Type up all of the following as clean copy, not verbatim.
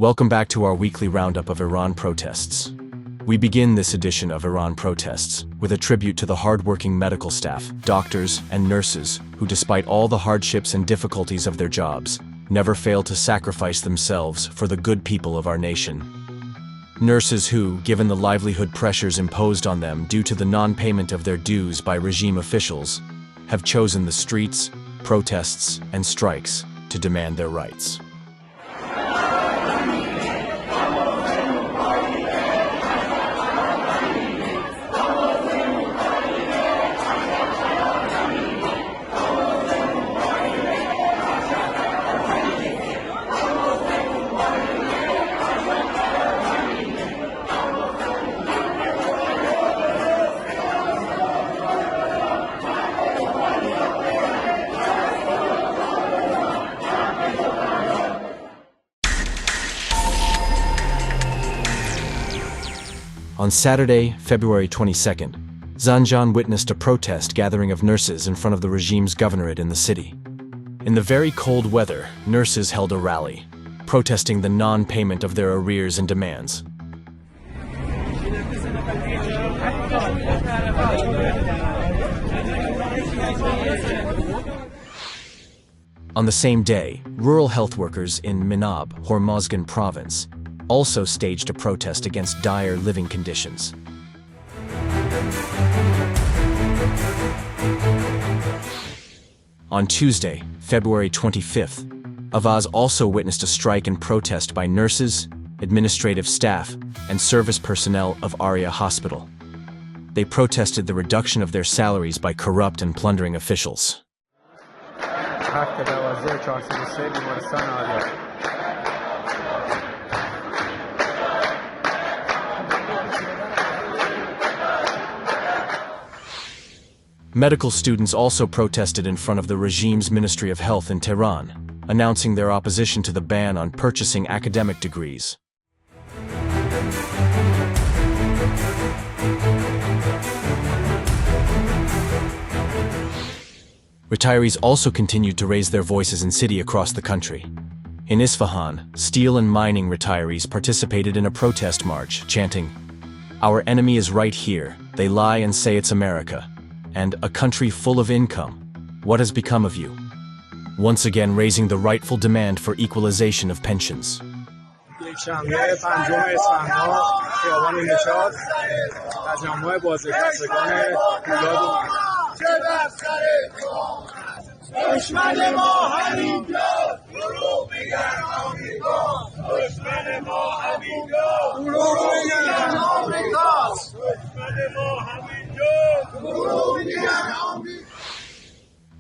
Welcome back to our weekly roundup of Iran protests. We begin this edition of Iran protests with a tribute to the hardworking medical staff, doctors, and nurses who, despite all the hardships and difficulties of their jobs, never fail to sacrifice themselves for the good people of our nation. Nurses who, given the livelihood pressures imposed on them due to the non-payment of their dues by regime officials, have chosen the streets, protests, and strikes to demand their rights. On Saturday, February 22nd, Zanjan witnessed a protest gathering of nurses in front of the regime's governorate in the city. In the very cold weather, nurses held a rally, protesting the non-payment of their arrears and demands. On the same day, rural health workers in Minab, Hormozgan province, also staged a protest against dire living conditions. On Tuesday, February 25th, Ahvaz also witnessed a strike and protest by nurses, administrative staff, and service personnel of Arya Hospital. They protested the reduction of their salaries by corrupt and plundering officials. Medical students also protested in front of the regime's Ministry of Health in Tehran, announcing their opposition to the ban on purchasing academic degrees. Retirees also continued to raise their voices in cities across the country. In Isfahan, steel and mining retirees participated in a protest march, chanting, "Our enemy is right here, they lie and say it's America," and "A country full of income, what has become of you?" Once again raising the rightful demand for equalization of pensions.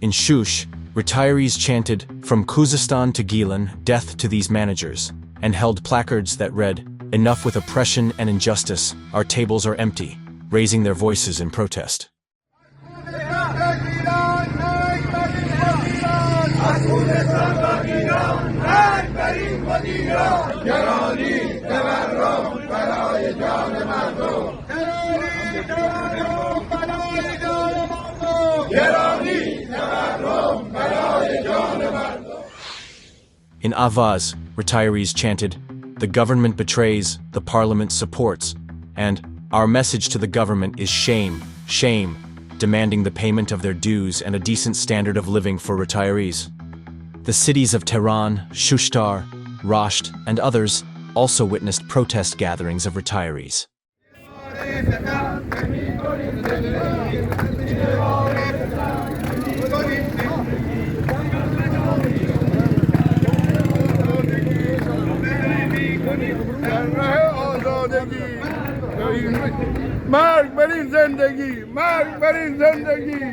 In Shush, retirees chanted, "From Khuzestan to Gilan, death to these managers," and held placards that read, "Enough with oppression and injustice, our tables are empty," raising their voices in protest. In Ahvaz, retirees chanted, "The government betrays, the parliament supports," and "Our message to the government is shame, shame," demanding the payment of their dues and a decent standard of living for retirees. The cities of Tehran, Shushtar, Rasht, and others also witnessed protest gatherings of retirees. مرگ بر این زندگی، مرگ بر این زندگی.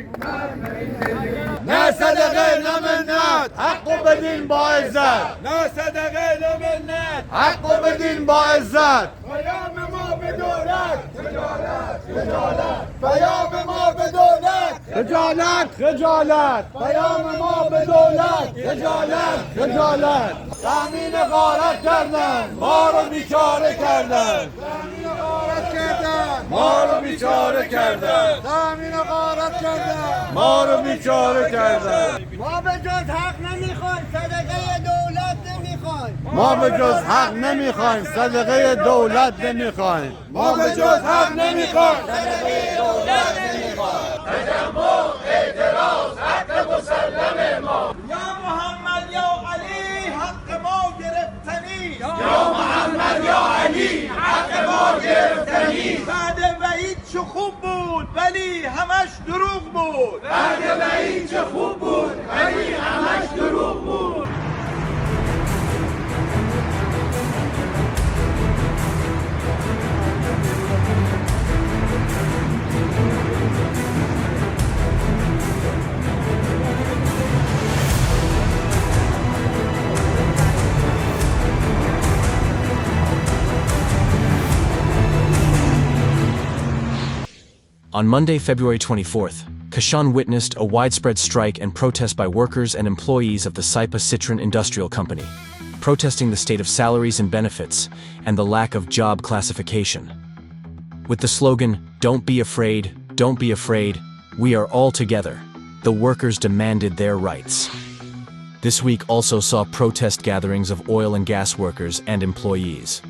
نه صدقه نه منت، حقو بدین با عزت. نه صدقه نه منت، حقو بدین با عزت. پیام ما به دولت، خجالت، خجالت. پیام ما به دولت، خجالت، خجالت. پیام ما به دولت، خجالت، خجالت. تامین غارت کردن، ما رو بیچاره کردن. ما رو بیچاره کردن. تامین غارت کردن. ما رو بیچاره کردن. ما به جز حق نمیخوایم، صدقه دولت نمیخوایم. ما به جز حق نمیخوایم صدقه دولت نمیخوایم ما به جز حق نمیخوایم صدقه دولت نمیخوایم تجمع اعتراض حق مسلم ما یا محمد یا علی حق ما گرفتنی یا محمد یا علی حق ما گرفتنی بعد وحید چه خوب بود ولی همش دروغ بود بعد وحید چه خوب بود ولی همش دروغ بود On Monday, February 24th, Kashan witnessed a widespread strike and protest by workers and employees of the Saipa Citron Industrial Company, protesting the state of salaries and benefits and the lack of job classification. With the slogan, "Don't be afraid, we are all together," the workers demanded their rights. This week also saw protest gatherings of oil and gas workers and employees.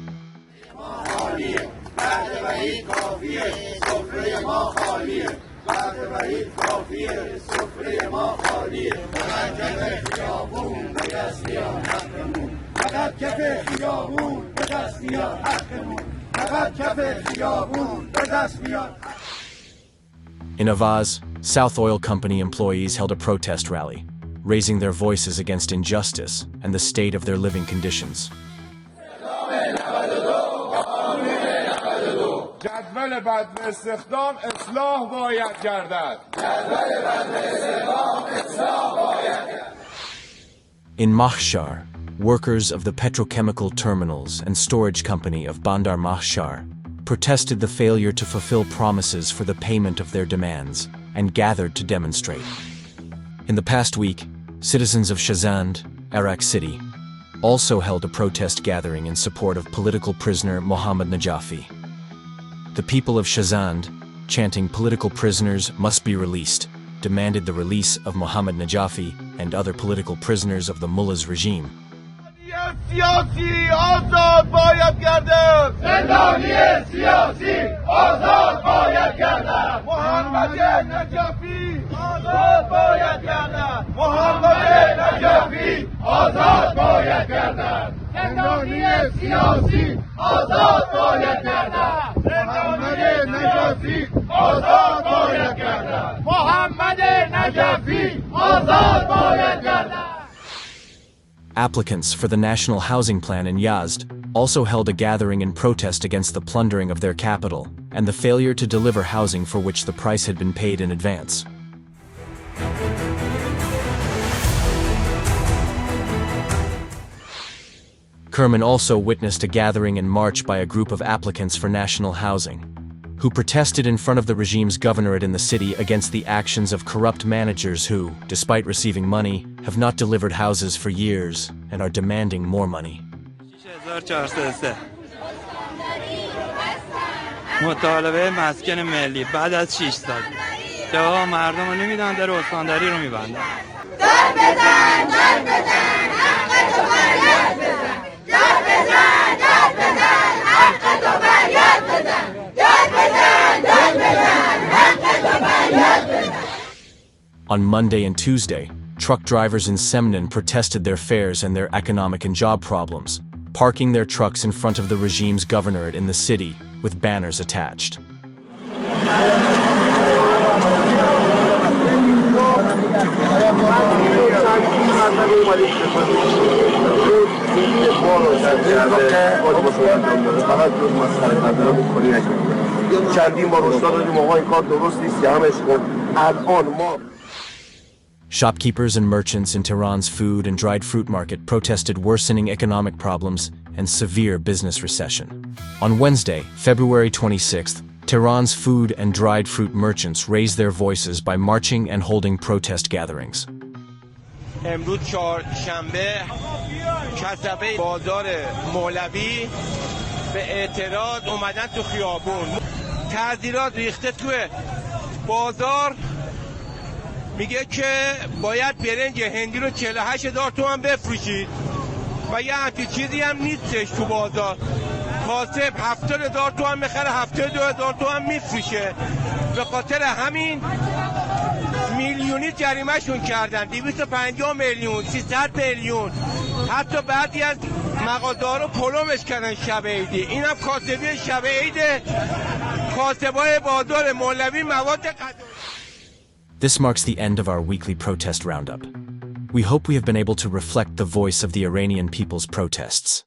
In Ahvaz, South Oil Company employees held a protest rally, raising their voices against injustice and the state of their living conditions. جدول بدو استخدام اصلاح باید گردد. In Mahshar, workers of the petrochemical terminals and storage company of Bandar Mahshar protested the failure to fulfill promises for the payment of their demands and gathered to demonstrate. In the past week, citizens of Shazand, Iraq City, also held a protest gathering in support of political prisoner Mohammad Najafi. The people of Shazand, chanting "Political prisoners must be released," demanded the release of Mohammad Najafi and other political prisoners of the mullah's regime. سیاسی آزاد باید گردد زندانی سیاسی آزاد باید گردد محمد نجفی آزاد باید گردد محمد نجفی آزاد باید گردد زندانی سیاسی آزاد باید گردد محمد نجفی آزاد باید گردد محمد نجفی آزاد باید گردد. Applicants for the National Housing Plan in Yazd also held a gathering in protest against the plundering of their capital and the failure to deliver housing for which the price had been paid in advance. Kerman also witnessed a gathering and march by a group of applicants for national housing, who protested in front of the regime's governorate in the city against the actions of corrupt managers who, despite receiving money, have not delivered houses for years and are demanding more money. مطالبه مسکن ملی بعد از 6 سال جواب مردم رو نمیدن در استانداری رو میبندن. داد بزن داد بزن حق تو فریاد بزن داد بزن داد بزن حق تو فریاد بزن داد بزن داد بزن حق تو فریاد بزن. On Monday and Tuesday, truck drivers in Semnan protested their fares and their economic and job problems, parking their trucks in front of the regime's governorate in the city with banners attached. Shopkeepers and merchants in Tehran's food and dried fruit market protested worsening economic problems and severe business recession. On Wednesday, February 26th, Tehran's food and dried fruit merchants raised their voices by marching and holding protest gatherings. امروز چهارشنبه کسبه بازار مولوی به اعتراض اومدن تو خیابون. تعذیرات ریخته تو بازار، میگه که باید برنج هندی رو 48,000 تومان بفروشید. و یه همچین چیزی هم نیستش تو بازار. کاسب 70,000 تومان میخره، 72,000 تومان میفروشه. به خاطر همین میلیونی جریمهشون کردن، 250 میلیون، 300 میلیون. حتی بعضی از مغازه‌ها رو پلومش کردن شب عیدی. این هم کاسبی شب عیده، کاسبای بازار مولوی مواد غذایی. This marks the end of our weekly protest roundup. We hope we have been able to reflect the voice of the Iranian people's protests.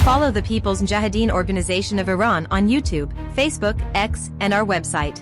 Follow the People's Mujahideen Organization of Iran on YouTube, Facebook, X, and our website.